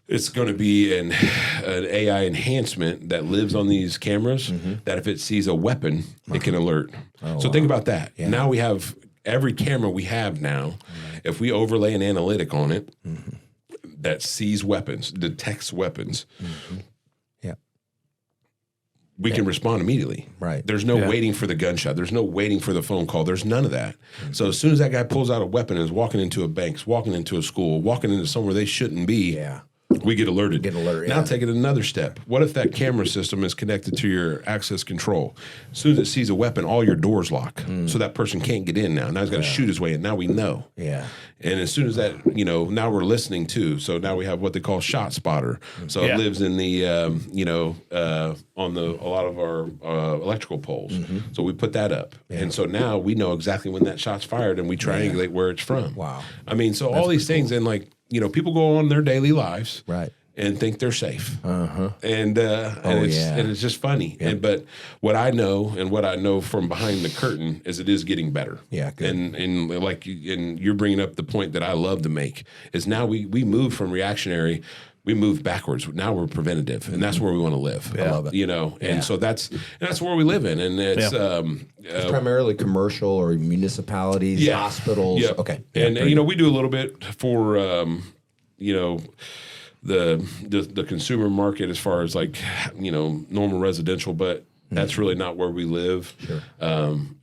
it's going to be an AI enhancement that lives on these cameras, that if it sees a weapon, it can alert. So think about that. Yeah. Now we have every camera we have now, if we overlay an analytic on it that sees weapons, detects weapons, we can respond immediately. Right. There's no waiting for the gunshot. There's no waiting for the phone call. There's none of that. So as soon as that guy pulls out a weapon and is walking into a bank, walking into a school, walking into somewhere they shouldn't be, we get alerted. Now take it another step. What if that camera system is connected to your access control? As soon as it sees a weapon, all your doors lock. So that person can't get in now. Now he's got to shoot his way in. Now we know. Yeah. And as soon as that, now we're listening too. So now we have what they call Shot Spotter. So it lives in the, on a lot of our electrical poles. So we put that up. And so now we know exactly when that shot's fired, and we triangulate where it's from. Wow. So all these things, and people go on their daily lives. Right. And think they're safe, and it's just funny. Yep. But what I know from behind the curtain is it is getting better. Yeah, good. And you're bringing up the point that I love to make is now we move from reactionary, we move backwards. Now we're preventative, and that's where we want to live. I love it. And so that's where we live in, and it's it's primarily commercial or municipalities, hospitals. Yeah. Okay, and we do a little bit for the consumer market as far as normal residential, but that's really not where we live. Sure.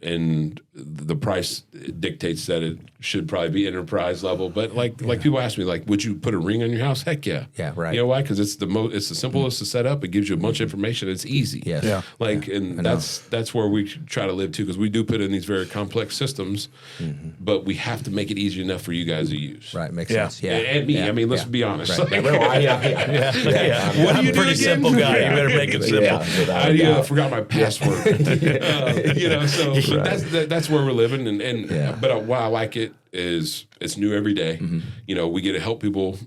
And the price dictates that it should probably be enterprise level. But like people ask me, would you put a ring on your house? Heck yeah. Yeah, right. You know why? Because it's the simplest to set up. It gives you a bunch of information. It's easy. Yes. Yeah. And that's where we try to live too, because we do put in these very complex systems, but we have to make it easy enough for you guys to use. Right. Makes sense. Yeah. And me. Let's be honest. Right. What do you do again? Simple guy. You better make it simple. I forgot my password. But that's where we're living, but why I like it is it's new every day. We get to help people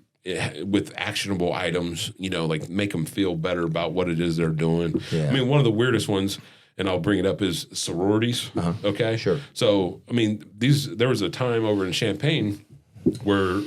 with actionable items. Make them feel better about what it is they're doing. Yeah. One of the weirdest ones, and I'll bring it up, is sororities. Okay, sure. So I mean, there was a time over in Champaign where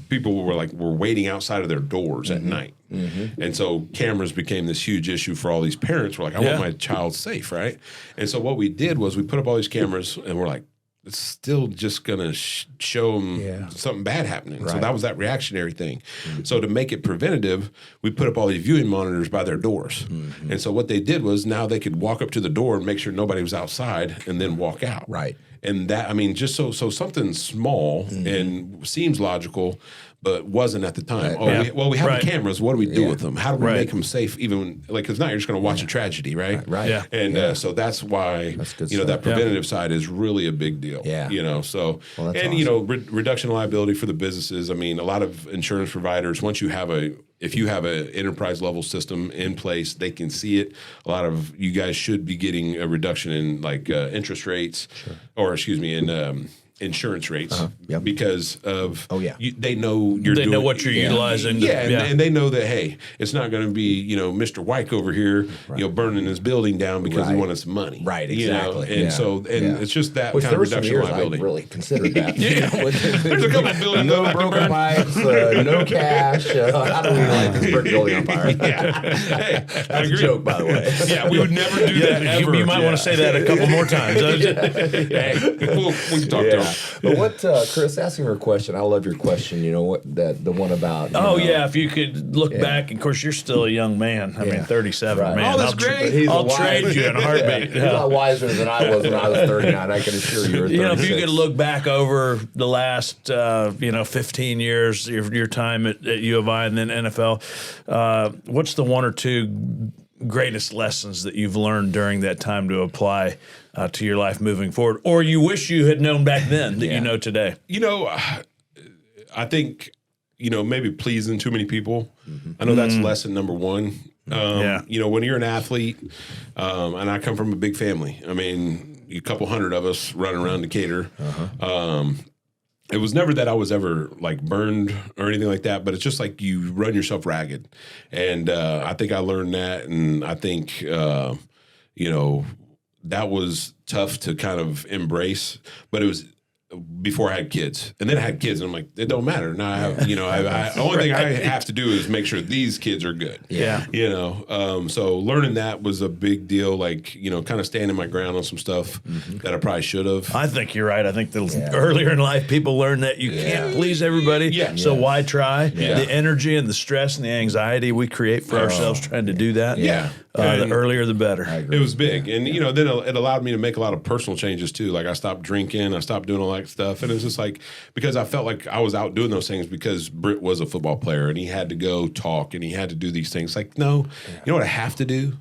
people were waiting outside of their doors at night. And so cameras became this huge issue for all these parents. We're like, I want my child safe, right? And so what we did was we put up all these cameras, and we're like, it's still just going to show them something bad happening. Right. So that was that reactionary thing. So to make it preventative, we put up all these viewing monitors by their doors. And so what they did was now they could walk up to the door and make sure nobody was outside and then walk out. Right. And that, I mean, just so something small and seems logical, but wasn't at the time. We have the cameras. What do we do with them? How do we make them safe? Even like, because now you're just going to watch a tragedy, right? Right. Yeah. And so that's why that preventative side is really a big deal. Yeah. So well, and awesome. Reduction of liability for the businesses. I mean, a lot of insurance providers, if you have an enterprise level system in place, they can see it. A lot of you guys should be getting a reduction in interest rates, in insurance rates because of they know know what you're utilizing. And they know that, hey, it's not going to be Mr. White over here burning his building down because he wanted some money. Right, exactly. It's just that kind of reduction of liability. I really considered that. There's a couple buildings no broken pipes, no cash. How do we light this brick building on fire? Hey, that's a joke, by the way. Yeah, we would never do that ever. You might want to say that a couple more times. Hey, we can talk to him. But what, Chris, asking her a question. I love your question. The one about. If you could look back. Of course, you're still a young man. I mean, 37, right. man. Oh, that's great. I'll trade you in a heartbeat. He's a lot wiser than I was when I was 39. I can assure you. If you could look back over the last, 15 years, your time at U of I and then NFL, what's the one or two greatest lessons that you've learned during that time to apply to your life moving forward, or you wish you had known back then that you know today? I think, maybe pleasing too many people. I know that's lesson number one. When you're an athlete, and I come from a big family, I mean, a couple hundred of us running around Decatur. It was never that I was ever burned or anything like that, but it's just like you run yourself ragged. And I think I learned that. And I think, that was tough to kind of embrace, but it was before I had kids. And then I had kids, and I'm like, it don't matter. Now I have, the only thing I have to do is make sure these kids are good. Yeah. So learning that was a big deal, kind of standing my ground on some stuff that I probably should have. I think you're right. I think earlier in life, people learn that you can't please everybody. Yeah. So why try? Yeah. The energy and the stress and the anxiety we create for ourselves trying to do that. Yeah. The earlier, the better. It was big. And, then it allowed me to make a lot of personal changes, too. Like, I stopped drinking. I stopped doing all that stuff. And it was just because I felt like I was out doing those things because Brit was a football player and he had to go talk and he had to do these things. No, you know what I have to do?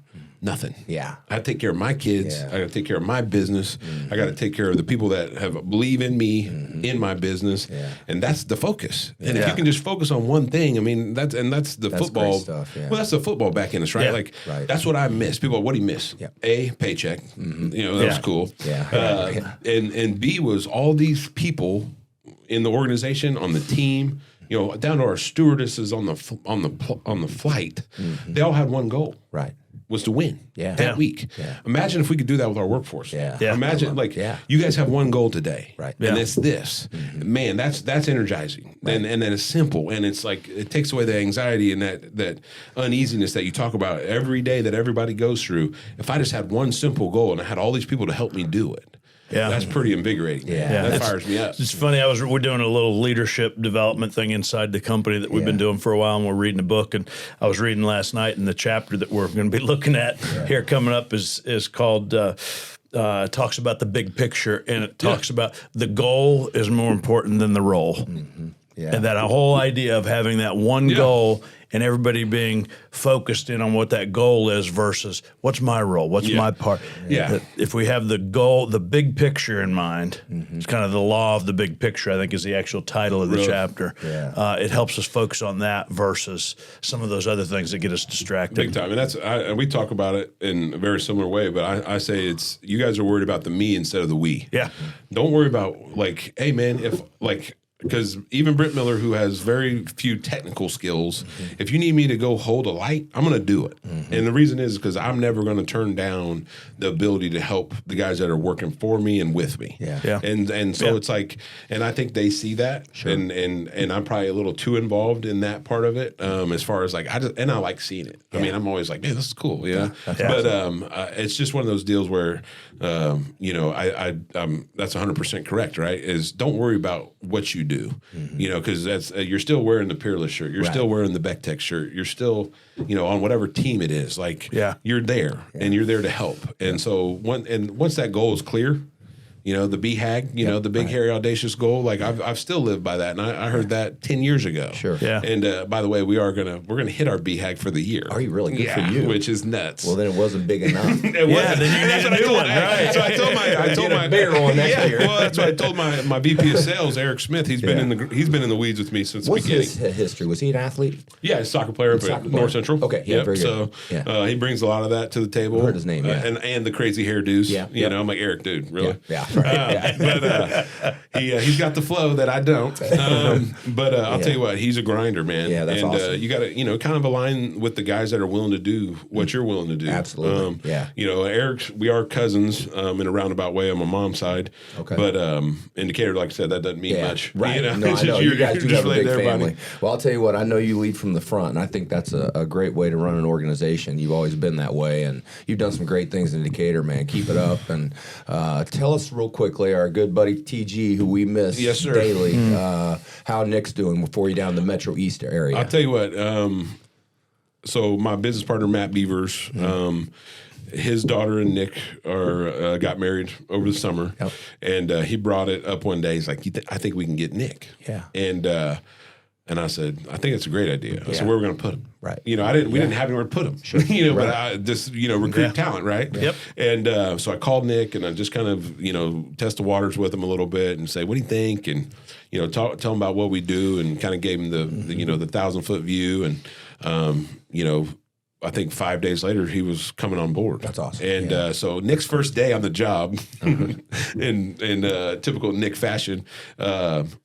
Nothing. Yeah. I take care of my kids. I got to take care of my business. I got to take care of the people that believe in me, in my business. Yeah. And that's the focus. And if you can just focus on one thing, I mean, that's the football stuff. Yeah. Well, that's the football back in us, right? Yeah. That's what I miss. People, what do you miss? Yeah. A, paycheck. That was cool. Yeah. And B was all these people in the organization, on the team, down to our stewardesses on the flight. They all had one goal. Right. Was to win that week. Yeah. Imagine if we could do that with our workforce. Yeah. Imagine you guys have one goal today. Right. And it's this. Man, that's energizing. Right. And then it's simple. And it's it takes away the anxiety and that uneasiness that you talk about every day that everybody goes through. If I just had one simple goal and I had all these people to help me do it. Yeah, that's pretty invigorating. Yeah, that fires me up. It's funny. We're doing a little leadership development thing inside the company that we've been doing for a while, and we're reading a book. And I was reading last night, and the chapter that we're going to be looking at here coming up is called. Talks about the big picture, and it talks about the goal is more important than the role. Yeah. And that whole idea of having that one goal and everybody being focused in on what that goal is versus what's my role, what's my part. Yeah. If we have the goal, the big picture in mind, it's kind of the law of the big picture, I think is the actual title of the chapter. Yeah. It helps us focus on that versus some of those other things that get us distracted. Big time. And we talk about it in a very similar way, but I say it's, you guys are worried about the me instead of the we. Yeah. Don't worry about hey man, if because even Brit Miller, who has very few technical skills, if you need me to go hold a light, I'm going to do it. And the reason is because I'm never going to turn down the ability to help the guys that are working for me and with me. And so it's like, and I think they see that, and I'm probably a little too involved in that part of it, as far as like I like seeing it. I mean, I'm always like, man, this is cool, but it's just one of those deals where that's 100% correct, right? Is don't worry about what you do, because that's you're still wearing the Peerless shirt, you're still wearing the Beck Tech shirt, you're still on whatever team it is, like you're there and you're there to help, and so once that goal is clear. The BHAG, the big, hairy, audacious goal. Like I've still lived by that, and I heard that 10 years ago. And by the way, we're gonna hit our BHAG for the year. Are you really? Good for you. Which is nuts. Well, then it wasn't big enough. Then you need a new one, right? So I told my bigger one next year. Well, that's what I told my VP of sales, Eric Smith. He's been in the weeds with me since the beginning. What's his history? Was he an athlete? Yeah, he's a soccer player at North Central. Okay, very good. So he brings a lot of that to the table. I heard his name, and the crazy hairdos. I'm like, Eric, dude, really? But he's got the flow that I don't. But I'll tell you what, he's a grinder, man. Yeah, that's awesome. You got to, kind of align with the guys that are willing to do what you're willing to do. Absolutely. Eric, we are cousins in a roundabout way on my mom's side. Okay. But in Decatur, like I said, that doesn't mean much. Right. No, I know. You guys do have a big family. Well, I'll tell you what, I know you lead from the front, and I think that's a great way to run an organization. You've always been that way, and you've done some great things in Decatur, man. Keep it up. And tell us real quickly, our good buddy TG, who we miss daily, how Nick's doing for you down in the Metro East area. I'll tell you what, so my business partner, Matt Beavers, his daughter and Nick got married over the summer, and he brought it up one day. He's like, I think we can get Nick. And I said, I think it's a great idea. I said, where are we going to put him? Right. We didn't have anywhere to put him. But I just, recruit talent, right? Yep. And so I called Nick and I just kind of, test the waters with him a little bit and say, what do you think? And, tell him about what we do, and kind of gave him the 1,000-foot view. And, I think 5 days later, he was coming on board. That's awesome. And so Nick's first day on the job, in typical Nick fashion,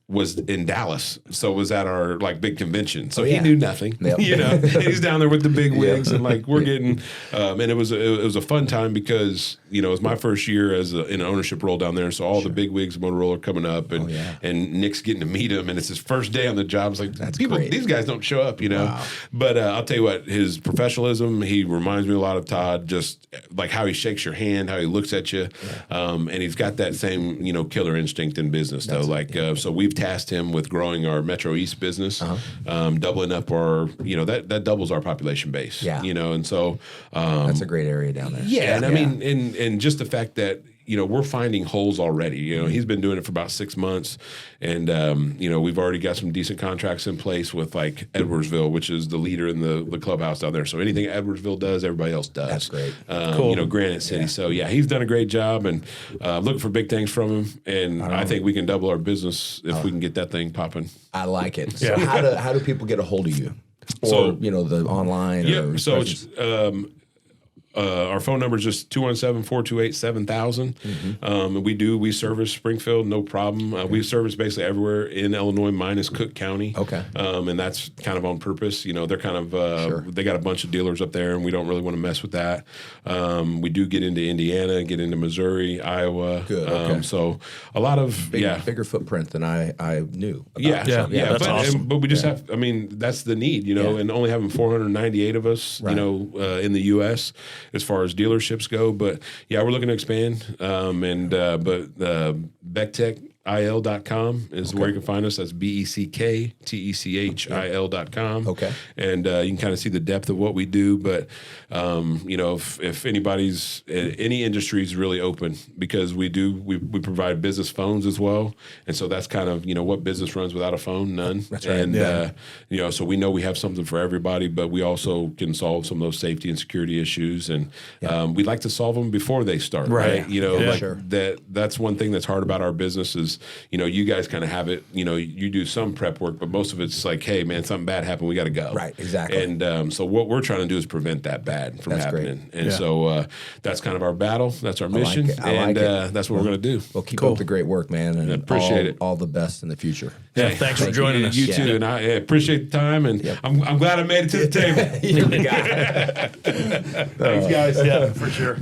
was in Dallas. So it was at our big convention. So he knew nothing. Yep. He's down there with the big wigs, and we're getting. And it was a fun time because it was my first year as in an ownership role down there. So all the big wigs of Motorola are coming up, and and Nick's getting to meet him, and it's his first day on the job. It's like these guys don't show up, Wow. But I'll tell you what, his professionalism. He reminds me a lot of Todd, just like how he shakes your hand, how he looks at you, and he's got that same killer instinct in business though. So we've tasked him with growing our Metro East business, doubling up our that doubles our population base. And so that's a great area down there. And I mean, and just the fact that we're finding holes already. He's been doing it for about 6 months, and we've already got some decent contracts in place with Edwardsville, which is the leader in the clubhouse down there. So anything Edwardsville does, everybody else does. That's great. Cool. Granite City. So he's done a great job, and looking for big things from him. And I think we can double our business if we can get that thing popping. I like it. So how do people get a hold of you? Or the online? Yeah. So it's. Our phone number is just 217-428-7000. We service Springfield, no problem. We service basically everywhere in Illinois minus Cook County. Okay. And that's kind of on purpose. They're kind of they got a bunch of dealers up there, and we don't really want to mess with that. We do get into Indiana, get into Missouri, Iowa. Good. Okay. So a lot of bigger footprint than I knew. That's awesome. But we just have. I mean, that's the need. And only having 498 of us. In the U.S. as far as dealerships go, but we're looking to expand. BeckTechIL.com is where you can find us. That's BeckTechIL.com. Okay. And you can kind of see the depth of what we do. But if anybody's any industry is really open, because we provide business phones as well, and so that's kind of what business runs without a phone? None. That's right. And so we know we have something for everybody, but we also can solve some of those safety and security issues, and we'd like to solve them before they start. Right. Sure. That's one thing that's hard about our business is is, you know, you guys kind of have it, you know, you do some prep work, but most of it's like, hey, man, something bad happened, we got to go. Right, exactly. And so what we're trying to do is prevent that bad from happening. Great. And so that's kind of our battle. That's our mission. And that's what we're going to do. Well, keep up the great work, man. And appreciate it. All the best in the future. Yeah, thanks for joining us. You too. And I appreciate the time. And I'm glad I made it to the table. You're the guy. Thanks, guys. Yeah, for sure.